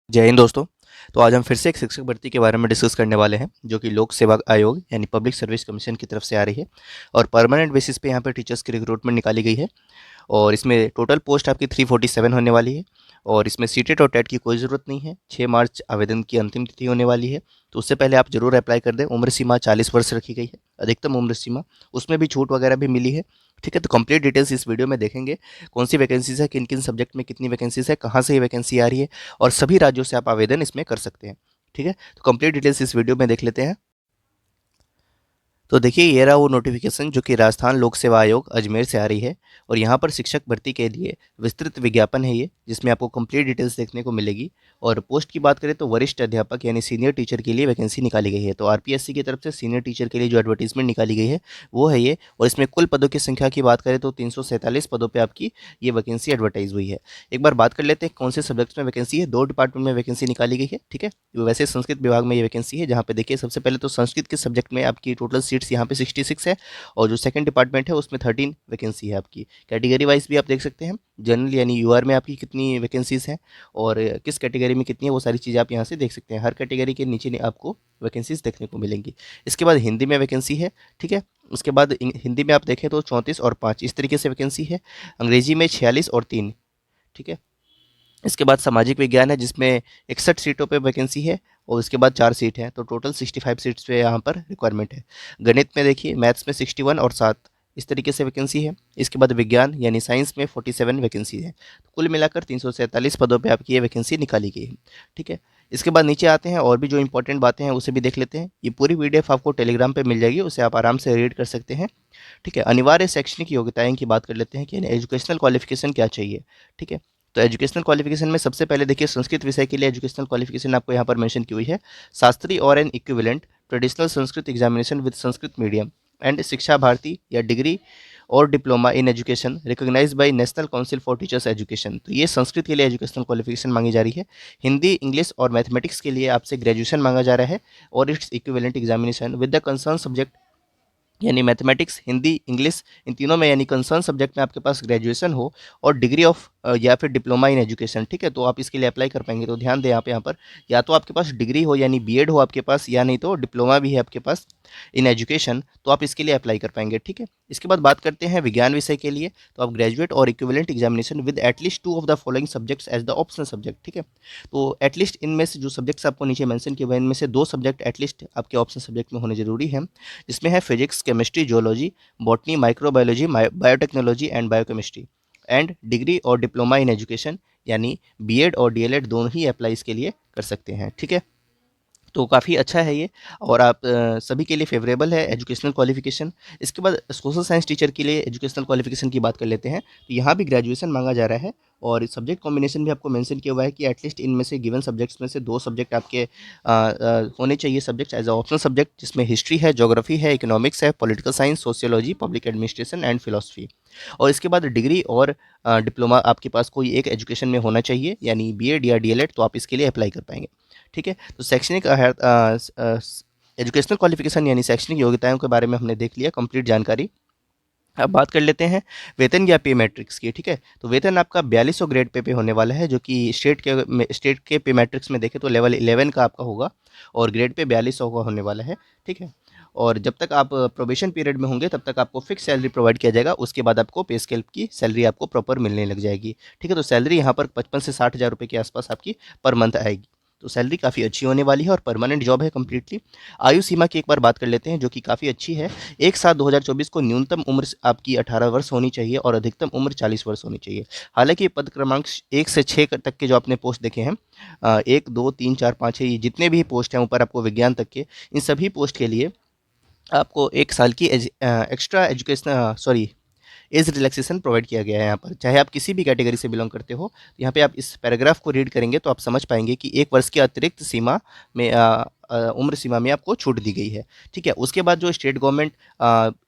जय हिंद दोस्तों। तो आज हम फिर से एक शिक्षक भर्ती के बारे में डिस्कस करने वाले हैं जो कि लोक सेवा आयोग यानी पब्लिक सर्विस कमीशन की तरफ से आ रही है और परमानेंट बेसिस पे यहाँ पे टीचर्स की रिक्रूटमेंट निकाली गई है। और इसमें टोटल पोस्ट आपकी 347 होने वाली है और इसमें सीटेट और टेट की कोई ज़रूरत नहीं है। 6 मार्च आवेदन की अंतिम तिथि होने वाली है, तो उससे पहले आप ज़रूर अप्लाई कर दें। उम्र सीमा 40 वर्ष रखी गई है, अधिकतम उम्र सीमा, उसमें भी छूट वगैरह भी मिली है। ठीक है, तो कंप्लीट डिटेल्स इस वीडियो में देखेंगे। कौन सी वैकेंसीज़ है, किन किन सब्जेक्ट में कितनी वैकेंसीज़ है, कहाँ से ये वैकेंसी आ रही है और सभी राज्यों से आप आवेदन इसमें कर सकते हैं। ठीक है, तो कंप्लीट डिटेल्स इस वीडियो में देख लेते हैं। तो देखिए, ये रहा वो नोटिफिकेशन जो कि राजस्थान लोक सेवा आयोग अजमेर से आ रही है और यहाँ पर शिक्षक भर्ती के लिए विस्तृत विज्ञापन है ये, जिसमें आपको कंप्लीट डिटेल्स देखने को मिलेगी। और पोस्ट की बात करें तो वरिष्ठ अध्यापक यानी सीनियर टीचर के लिए वैकेंसी निकाली गई है। तो आरपीएससी की तरफ से सीनियर टीचर के लिए जो एडवर्टीजमेंट निकाली गई है वो है ये। और इसमें कुल पदों की संख्या की बात करें तो 347 पदों पर आपकी ये वैकेंसी एडवर्टाइज हुई है। एक बार बात कर लेते हैं कौन से सब्जेक्ट्स में वैकेंसी है। 2 डिपार्टमेंट में वैकेंसी निकाली गई है। ठीक है, वैसे संस्कृत विभाग में ये वैकेंसी है, जहाँ पे देखिए सबसे पहले तो संस्कृत के सब्जेक्ट में आपकी टोटल सीट्स यहाँ पे 66 है और जो सेकंड डिपार्टमेंट है उसमें 13 वैकेंसी है आपकी। कैटेगरी वाइज भी आप देख सकते हैं, जनरल यानी यूआर में आपकी कितनी वैकेंसीज हैं और किस कैटेगरी में कितनी है, वो सारी चीज़ें आप यहाँ से देख सकते हैं। हर कैटेगरी के नीचे आपको वैकेंसीज देखने को मिलेंगी। इसके बाद हिंदी में वैकेंसी है। ठीक है, उसके बाद हिंदी में आप देखें तो 34 और 5 इस तरीके से वैकेंसी है। अंग्रेजी में 46 और 3। ठीक है, इसके बाद सामाजिक विज्ञान है जिसमें 61 सीटों पे वैकेंसी है और उसके बाद 4 सीट हैं, तो टोटल 65 सीट्स पे यहाँ पर रिक्वायरमेंट है। गणित में देखिए, मैथ्स में 61 और 7 इस तरीके से वैकेंसी है। इसके बाद विज्ञान यानी साइंस में 47 वैकेंसी है। तो कुल मिलाकर 347 पदों पे आपकी ये वैकेंसी निकाली गई है। ठीक है, इसके बाद नीचे आते हैं और भी जो इंपॉर्टेंट बातें हैं उसे भी देख लेते हैं। ये पूरी पीडीएफ आपको टेलीग्राम पे मिल जाएगी, उसे आप आराम से रीड कर सकते हैं। ठीक है, अनिवार्य शैक्षणिक योग्यताएं की बात कर लेते हैं कि एजुकेशनल क्वालिफिकेशन क्या चाहिए। ठीक है, तो एजुकेशनल क्वालिफिकेशन में सबसे पहले देखिए संस्कृत विषय के लिए एजुकेशनल क्वालिफिकेशन आपको यहाँ पर मेंशन की हुई है। शास्त्री और an equivalent traditional Sanskrit examination with Sanskrit medium and Shiksha Bharati या डिग्री और diploma in education recognise by national council for teachers education. तो ये संस्कृत के लिए एजुकेशनल क्वालिफिकेशन मांगी जा रही है। हिंदी, इंग्लिश और मैथमेटिक्स के लिए आपसे ग्रेजुएशन मांगा जा रहा है और its equivalent examination with the concern subject यानी मैथमेटिक्स, हिंदी, इंग्लिश, इन तीनों में यानी कंसर्न सब्जेक्ट में आपके पास ग्रेजुएशन हो और डिग्री ऑफ या फिर डिप्लोमा इन एजुकेशन। ठीक है, तो आप इसके लिए अप्लाई कर पाएंगे। तो ध्यान दें यहाँ पर या तो आपके पास डिग्री हो यानी बीएड हो आपके पास, या नहीं तो डिप्लोमा भी है आपके पास इन एजुकेशन, तो आप इसके लिए अप्लाई कर पाएंगे। ठीक है, इसके बाद बात करते हैं विज्ञान विषय के लिए। तो आप ग्रेजुएट और equivalent examination with at least 2 of the following subjects as the optional subject. ठीक है, तो एटलीस्ट इनमें से जो सब्जेक्ट्स आपको नीचे मेंशन किए हुए हैं इनमें से 2 सब्जेक्ट एटलीस्ट आपके ऑप्शनल सब्जेक्ट में होने जरूरी है, जिसमें है physics, chemistry, geology, botany, microbiology, biotechnology and biochemistry and degree और डिप्लोमा इन एजुकेशन यानी बीएड और डीएलएड दोनों ही अप्लाई इसके लिए कर सकते हैं। ठीक है, तो काफ़ी अच्छा है ये और आप सभी के लिए फेवरेबल है एजुकेशनल क्वालिफिकेशन। इसके बाद सोशल साइंस टीचर के लिए एजुकेशनल क्वालिफिकेशन की बात कर लेते हैं। तो यहाँ भी ग्रेजुएशन मांगा जा रहा है और सब्जेक्ट कॉम्बिनेशन भी आपको मेंशन किया हुआ है कि एटलीस्ट इनमें से गिवन सब्जेक्ट्स में से 2 सब्जेक्ट आपके होने चाहिए subjects as a optional subject, जिसमें हिस्ट्री है, ज्योग्राफी है, इकोनॉमिक्स है, political science, sociology, public administration and philosophy. और इसके बाद डिग्री और डिप्लोमा आपके पास कोई एक एजुकेशन में होना चाहिए यानी बीएड या डीएलएड, तो आप इसके लिए अप्लाई कर पाएंगे। ठीक है, तो शैक्षणिक एजुकेशनल क्वालिफिकेशन यानी शैक्षणिक योग्यताओं के बारे में हमने देख लिया कंप्लीट जानकारी। अब बात कर लेते हैं वेतन या पे मैट्रिक्स की। ठीक है, तो वेतन आपका 4200 ग्रेड पे होने वाला है, जो कि स्टेट के पे मैट्रिक्स में देखें तो लेवल 11 का आपका होगा और ग्रेड पे 4200 का होने वाला है। ठीक है, और जब तक आप प्रोबेशन पीरियड में होंगे तब तक आपको फिक्स सैलरी प्रोवाइड किया जाएगा, उसके बाद आपको पे स्केल की सैलरी आपको प्रॉपर मिलने लग जाएगी। ठीक है, तो सैलरी यहाँ पर 55 से 60 हज़ार रुपये के आसपास आपकी पर मंथ आएगी। तो सैलरी काफ़ी अच्छी होने वाली है और परमानेंट जॉब है कम्प्लीटली। आयु सीमा की एक बार बात कर लेते हैं जो कि काफ़ी अच्छी है। 1/7/2024 को न्यूनतम उम्र आपकी 18 वर्ष होनी चाहिए और अधिकतम उम्र 40 वर्ष होनी चाहिए। हालांकि पद क्रमांक 1 से 6 तक के जो आपने पोस्ट देखे हैं, 1, 2, 3, 4, 5, 6, ये जितने भी पोस्ट हैं ऊपर आपको विज्ञान तक के, इन सभी पोस्ट के लिए आपको 1 साल की extra education age relaxation provide किया गया है यहाँ पर, चाहे आप किसी भी कैटेगरी से बिलोंग करते हो। यहाँ पे आप इस पैराग्राफ को रीड करेंगे तो आप समझ पाएंगे कि 1 वर्ष की अतिरिक्त सीमा में उम्र सीमा में आपको छूट दी गई है। ठीक है, उसके बाद जो state government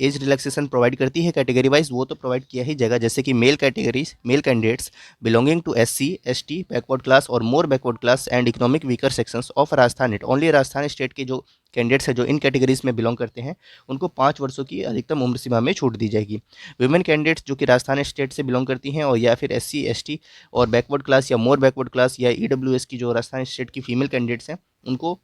age relaxation provide करती है कैटेगरी वाइज, वो तो प्रोवाइड किया ही जाएगा। जैसे कि male candidates belonging to SC ST backward class और more backward class and economic weaker sections of Rajasthan it only, Rajasthan state के जो कैंडिडेट्स हैं जो इन कैटेगरीज में बिलोंग करते हैं उनको 5 वर्षों की अधिकतम उम्र सीमा में छूट दी जाएगी। वुमेन कैंडिडेट्स जो कि राजस्थान स्टेट से बिलोंग करती हैं और या फिर SC ST और बैकवर्ड क्लास या मोर बैकवर्ड क्लास या EWS की जो राजस्थान स्टेट की फीमेल कैंडिडेट्स हैं उनको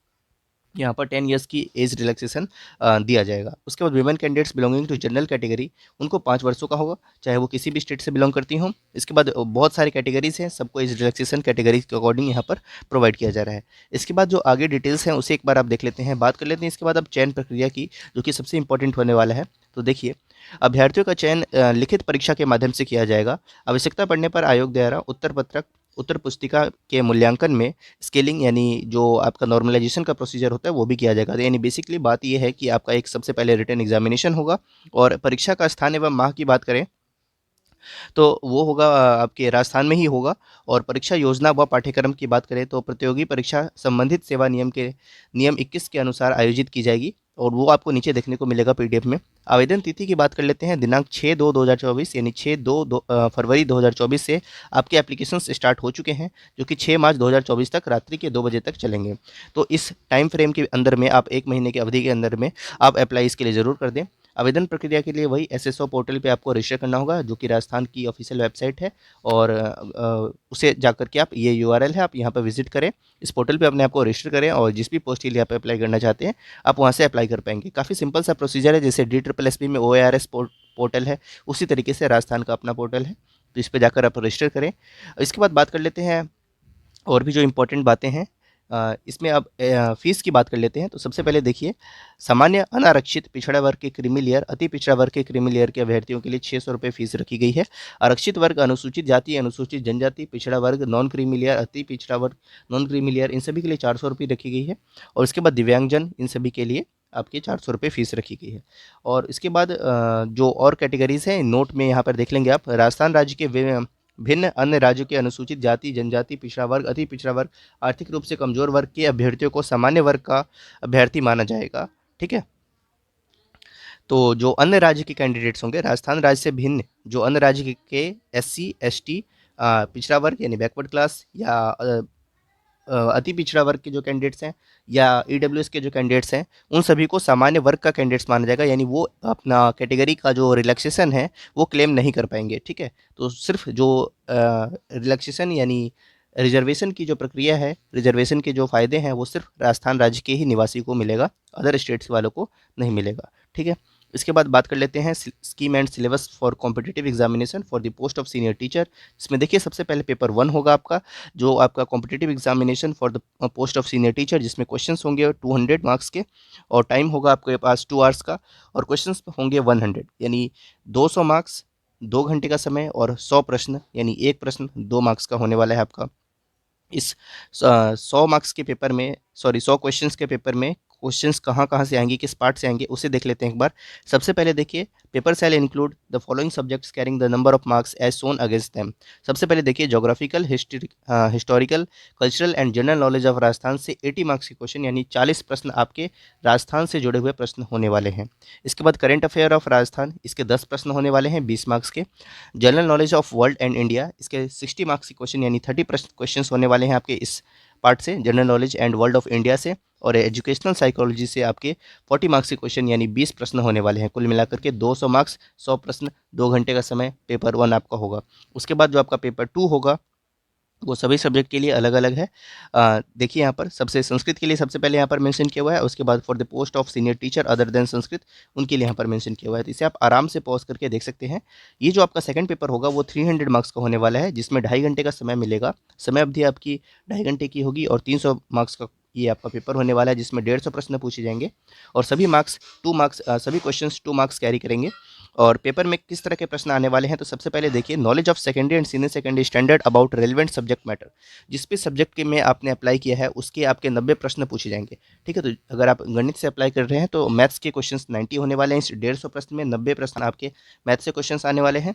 यहाँ पर 10 इयर्स की एज रिलैक्सेशन दिया जाएगा। उसके बाद women candidates belonging to general category, उनको 5 वर्षों का होगा, चाहे वो किसी भी स्टेट से बिलोंग करती हों। इसके बाद बहुत सारी कैटेगरीज हैं, सबको एज रिलैक्सेशन कैटेगरी के अकॉर्डिंग यहाँ पर प्रोवाइड किया जा रहा है। इसके बाद जो आगे डिटेल्स हैं उसे एक बार आप देख लेते हैं, बात कर लेते हैं इसके बाद अब चयन प्रक्रिया की, जो कि सबसे इंपॉर्टेंट होने वाला है। तो देखिए, अभ्यर्थियों का चयन लिखित परीक्षा के माध्यम से किया जाएगा। आवश्यकता पड़ने पर आयोग द्वारा उत्तर पुस्तिका के मूल्यांकन में स्केलिंग यानी जो आपका नॉर्मलाइजेशन का प्रोसीजर होता है वो भी किया जाएगा। यानी बेसिकली बात ये है कि आपका एक सबसे पहले रिटन एग्जामिनेशन होगा और परीक्षा का स्थान एवं माह की बात करें तो वो होगा आपके राजस्थान में ही होगा। और परीक्षा योजना व पाठ्यक्रम की बात करें तो प्रतियोगी परीक्षा संबंधित सेवा नियम 21 के अनुसार आयोजित की जाएगी और वो आपको नीचे देखने को मिलेगा PDF में। आवेदन तिथि की बात कर लेते हैं, दिनांक 6/2/2024 यानी 6 फरवरी 2024 से आपके एप्लीकेशंस स्टार्ट हो चुके हैं, जो कि 6 मार्च 2024 तक रात्रि के 2 बजे तक चलेंगे। तो इस टाइम फ्रेम के अंदर में आप 1 महीने की अवधि के अंदर में आप अप्लाई इसके लिए ज़रूर कर दें। आवेदन प्रक्रिया के लिए वही SSO पोर्टल पे आपको रजिस्टर करना होगा, जो कि राजस्थान की ऑफिशियल वेबसाइट है और उसे जाकर के आप, ये URL है, आप यहाँ पर विजिट करें, इस पोर्टल पे अपने आप को रजिस्टर करें और जिस भी पोस्ट के लिए आप अप्लाई करना चाहते हैं आप वहाँ से अप्लाई कर पाएंगे। काफ़ी सिंपल सा प्रोसीजर है, जैसे DSSB में OARS पोर्टल है उसी तरीके से राजस्थान का अपना पोर्टल है, तो इस पर जाकर आप रजिस्टर करें। इसके बाद बात कर लेते हैं और भी जो इम्पोर्टेंट बातें हैं, इसमें अब फ़ीस की बात कर लेते हैं। तो सबसे पहले देखिए, सामान्य अनारक्षित पिछड़ा वर्ग के क्रीमी लेयर, अति पिछड़ा वर्ग के क्रीमी लेयर के अभ्यर्थियों के लिए 600 रुपये फीस रखी गई है। आरक्षित वर्ग, अनुसूचित जाति, अनुसूचित जनजाति, पिछड़ा वर्ग, नॉन क्रीमी लेयर, अति पिछड़ा वर्ग, नॉन क्रीमी लेयर, इन सभी के लिए 400 रुपये रखी गई है। और इसके बाद दिव्यांगजन, इन सभी के लिए आपके 400 रुपये फीस रखी गई है। और इसके बाद जो और कैटेगरीज़ हैं नोट में यहाँ पर देख लेंगे आप। राजस्थान राज्य के भिन्न अन्य राज्यों के अनुसूचित जाति, जनजाति, पिछड़ा वर्ग, अति पिछड़ा वर्ग, आर्थिक रूप से कमजोर वर्ग के अभ्यर्थियों को सामान्य वर्ग का अभ्यर्थी माना जाएगा। ठीक है, तो जो अन्य राज्य के कैंडिडेट्स होंगे, राजस्थान राज्य से भिन्न जो अन्य राज्य के SC ST पिछड़ा वर्ग यानी बैकवर्ड क्लास या अति पिछड़ा वर्ग के जो कैंडिडेट्स हैं या EWS के जो कैंडिडेट्स हैं, उन सभी को सामान्य वर्ग का कैंडिडेट्स माना जाएगा। यानी वो अपना कैटेगरी का जो रिलैक्सेशन है वो क्लेम नहीं कर पाएंगे। ठीक है, तो सिर्फ जो रिलैक्सेशन यानी रिजर्वेशन की जो प्रक्रिया है, रिजर्वेशन के जो फ़ायदे हैं वो सिर्फ राजस्थान राज्य के ही निवासी को मिलेगा, अदर स्टेट्स वालों को नहीं मिलेगा। ठीक है, इसके बाद बात कर लेते हैं scheme and syllabus for competitive examination for the post of senior teacher. इसमें देखिए, सबसे पहले पेपर 1 होगा आपका, जो आपका competitive examination for the post of senior teacher, जिसमें क्वेश्चंस होंगे 200 मार्क्स के और टाइम होगा आपके पास 2 आवर्स का और क्वेश्चंस होंगे 100, यानी 200 मार्क्स 2 घंटे का समय और 100 प्रश्न यानी एक प्रश्न 2 मार्क्स का होने वाला है आपका। इस 100 मार्क्स के पेपर में, सॉरी 100 क्वेश्चंस के पेपर में क्वेश्चंस कहाँ से आएंगे, किस पार्ट से आएंगे, उसे देख लेते हैं एक बार। सबसे पहले देखिए, paper shall include the following subjects carrying the number of marks as shown against them. सबसे पहले देखिए, geographical, historical, cultural and general knowledge of Rajasthan से 80 मार्क्स के क्वेश्चन यानी 40 प्रश्न आपके राजस्थान से जुड़े हुए प्रश्न होने वाले हैं। इसके बाद करेंट अफेयर ऑफ राजस्थान, इसके 10 प्रश्न होने वाले हैं 20 मार्क्स के। General knowledge of world and India, इसके 60 मार्क्स के क्वेश्चन यानी 30 क्वेश्चन होने वाले हैं आपके इस पार्ट से, general knowledge and world of India से। और एजुकेशनल साइकोलॉजी से आपके 40 मार्क्स के क्वेश्चन यानी 20 प्रश्न होने वाले हैं। कुल मिलाकर के 200 मार्क्स, 100 प्रश्न, 2 घंटे का समय, पेपर 1 आपका होगा। उसके बाद जो आपका पेपर 2 होगा वो सभी सब्जेक्ट के लिए अलग अलग है। देखिए यहाँ पर सबसे संस्कृत के लिए सबसे पहले यहाँ पर मेंशन किया हुआ है, उसके बाद for the post of senior teacher other than Sanskrit, उनके लिए यहाँ पर मेंशन किया हुआ है। तो इसे आप आराम से पॉज करके देख सकते हैं। ये जो आपका सेकंड पेपर होगा वो 300 मार्क्स का होने वाला है, जिसमें 2.5 घंटे का समय मिलेगा। समय अवधि आपकी 2.5 घंटे की होगी और 300 मार्क्स का ये आपका पेपर होने वाला है, जिसमें 150 प्रश्न पूछे जाएंगे और सभी क्वेश्चन 2 मार्क्स कैरी करेंगे। और पेपर में किस तरह के प्रश्न आने वाले हैं, तो सबसे पहले देखिए, knowledge of secondary and senior secondary standard about relevant subject matter. जिस भी सब्जेक्ट के में आपने अप्लाई किया है उसके आपके 90 प्रश्न पूछे जाएंगे। ठीक है, तो अगर आप गणित से अप्लाई कर रहे हैं तो मैथ्स के क्वेश्चन 90 होने वाले हैं। इस 150 प्रश्न में 90 प्रश्न आपके मैथ्स से क्वेश्चन आने वाले हैं।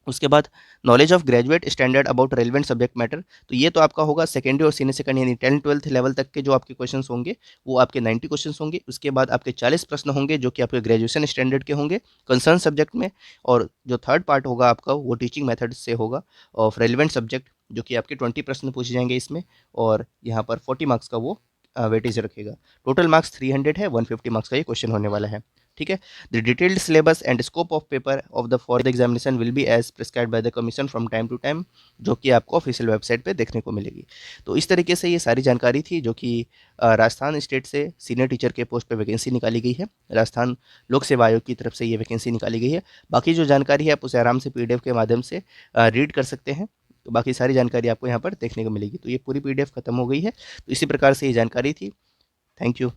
उसके बाद knowledge of graduate standard about relevant subject matter, तो ये तो आपका होगा सेकेंडरी और सीनियर सेकेंड यानी 10th-12th लेवल तक के जो आपके क्वेश्चंस होंगे वो आपके 90 क्वेश्चंस होंगे। उसके बाद आपके 40 प्रश्न होंगे जो कि आपके ग्रेजुएशन स्टैंडर्ड के होंगे कंसर्न सब्जेक्ट में। और जो थर्ड पार्ट होगा आपका वो टीचिंग मेथड से होगा ऑफ रेलिवेंट सब्जेक्ट, जो कि आपके 20 प्रश्न पूछे जाएंगे इसमें, और यहाँ पर 40 मार्क्स का वो वेटेज रखेगा। टोटल मार्क्स 300 है, 150 मार्क्स का ये क्वेश्चन होने वाला है। ठीक है। The detailed syllabus and scope of paper of the for the examination will be as prescribed by the commission from time to time, जो कि आपको ऑफिशियल वेबसाइट पे देखने को मिलेगी। तो इस तरीके से ये सारी जानकारी थी जो कि राजस्थान स्टेट से सीनियर टीचर के पोस्ट पे वैकेंसी निकाली गई है। राजस्थान लोक सेवा आयोग की तरफ से ये वैकेंसी निकाली गई है। बाकी जो जानकारी है आप उसे आराम से पीडीएफ के माध्यम से रीड कर सकते हैं। तो बाकी सारी जानकारी आपको यहाँ पर देखने को मिलेगी। तो ये पूरी पीडीएफ खत्म हो गई है। तो इसी प्रकार से ये जानकारी थी। Thank you.